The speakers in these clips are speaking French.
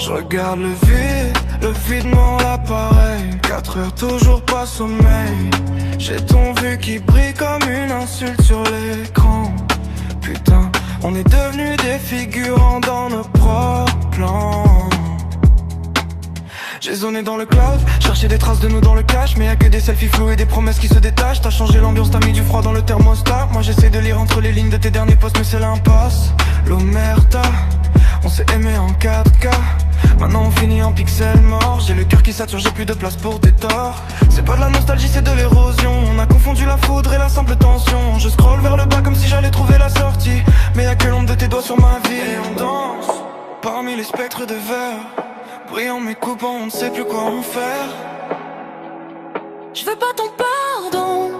Je regarde le vide mon appareil. 4 heures toujours pas sommeil. J'ai ton vu qui brille comme une insulte sur l'écran. Putain, on est devenus des figurants dans nos propres plans. J'ai zoné dans le cloud, cherché des traces de nous dans le cache. Mais y'a que des selfies flous et des promesses qui se détachent. T'as changé l'ambiance, t'as mis du froid dans le thermostat. Moi j'essaie de lire entre les lignes de tes derniers posts, mais c'est l'impasse. L'omerta, on s'est aimé en 4K. Maintenant on finit en pixels morts. J'ai le cœur qui sature, j'ai plus de place pour tes torts. C'est pas de la nostalgie, c'est de l'érosion. On a confondu la foudre et la simple tension. Je scrolle vers le bas comme si j'allais trouver la sortie. Mais y'a que l'ombre de tes doigts sur ma vie. Et on danse parmi les spectres de verre. Brillant mais coupant, on ne sait plus quoi en faire. Je veux pas ton pardon,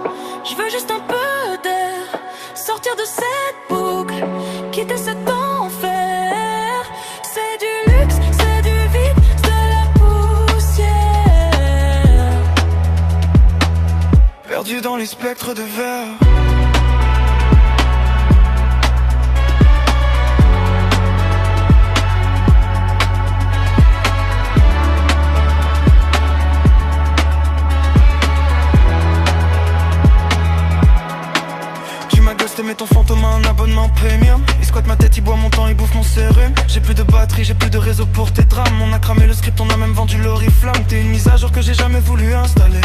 je veux juste un peu d'air. Sortir de cette boucle, quitter cet enfer. C'est du luxe, c'est du vide, c'est de la poussière. Perdu dans les spectres de verre. Mais ton fantôme a un abonnement premium. Il squatte ma tête, il boit mon temps, il bouffe mon sérum. J'ai plus de batterie, j'ai plus de réseau pour tes drames. On a cramé le script, on a même vendu l'oriflamme. T'es une mise à jour que j'ai jamais voulu installer.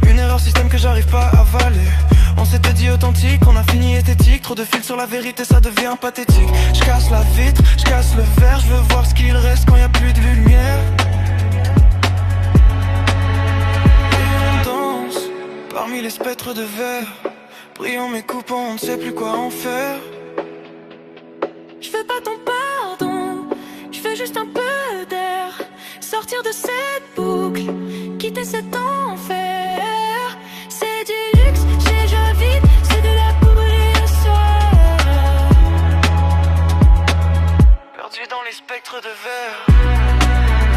Une erreur système que j'arrive pas à avaler. On s'était dit authentique, on a fini esthétique. Trop de fils sur la vérité, ça devient pathétique. Je casse la vitre, je casse le verre. Je veux voir ce qu'il reste quand y a plus de lumière. Et on danse parmi les spectres de verre. Brillant mais coupant, on ne sait plus quoi en faire. Je veux pas ton pardon, je veux juste un peu d'air. Sortir de cette boucle, quitter cet enfer. C'est du luxe, j'ai déjà vide, c'est de la poudre et le soir. Perdu dans les spectres de verre.